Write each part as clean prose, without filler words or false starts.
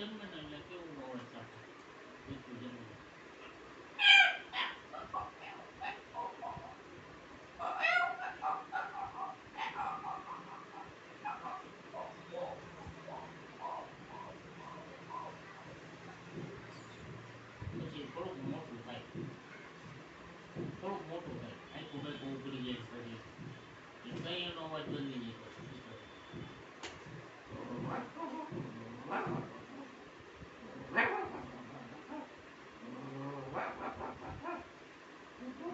જન્મે ને એટલે કેવું અવાજ સાચો દીકરું જન્મે પછી થોડુંક મોટું થાય આખું કંઈક ઉઘડી જાય શરીર એટલે કઈ એનો અવાજ બદલી જાય પછી કૂતરો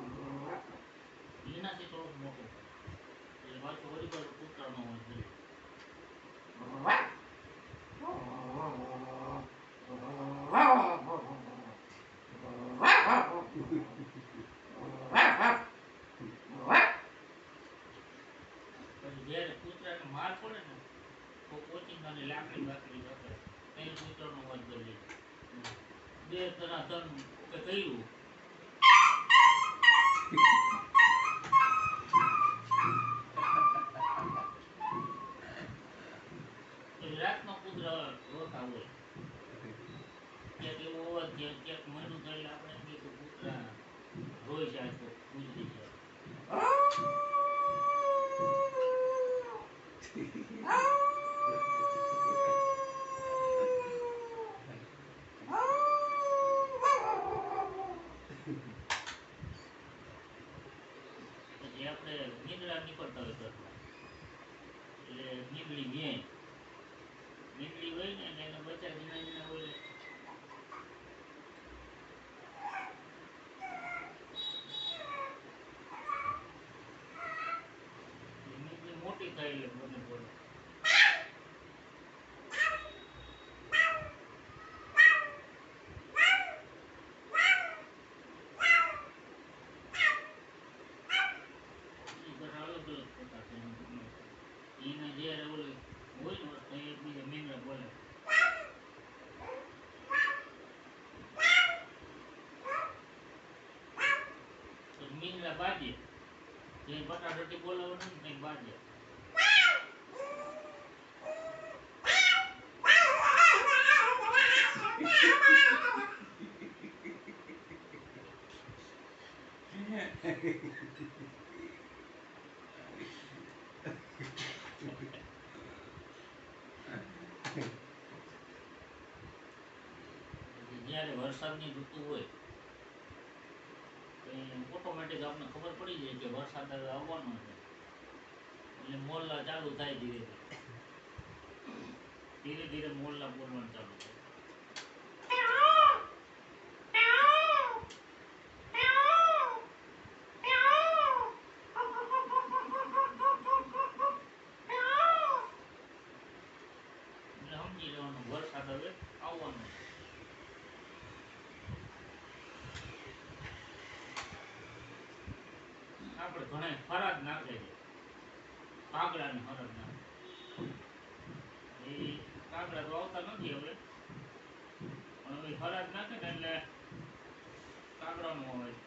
એનાથી થોડુંક મોટું થાય એટલે પાછું વળી પાછું કૂતરાનો અવાજ બદલી પછી જ્યારે કૂતરાને માર પડે ને તો પોચીંગાની લાકડી બાકડી રાખે કઈ કૂતરાનો અવાજ બદલી બે તના તન કે કર્યું રાતનો કૂતરા રોતા હોય ક્યાંક એવો અવાજ ક્યાંક મહિનું થયેલા આપણે એમ કે કૂતરા રોઈ જાય તો ગુજરી જાય પછી આપણે નીંદડા નીકળતા હોય ઘરમાં એટલે નીંદડી વ્યાય નીકળી હોય ને એના બચ્ચા જીના જીના હોય નીકળી મોટી થાય એટલે મને બોલે અલગ અલગ પ્રકાર છે એને જ્યારે ઓલે હોય ને વસ્તુ એકબીજા મીંગડા બોલે મીંગડા બાજે જે બટાટોટી બોલાવવાનું ને કંઈ બાજે જ્યારે વરસાદની ઋતુ હોય ઓટોમેટિક આપણને ખબર પડી જાય કે વરસાદ હવે આવવાનો છે એટલે મોરલા ચાલુ થાય ધીરે ધીરે મોરલા બોલવાનું ચાલુ થાય એટલે સમજી લેવાનું વરસાદ હવે આવવાનો છે આપણે ઘણા ફરાદ નાખે છે કાગડાને ફરજ નાખે એ કાગડા તો આવતા નથી હવે પણ હવે ફરજ નાખે ને એટલે કાગડાનો અવાજ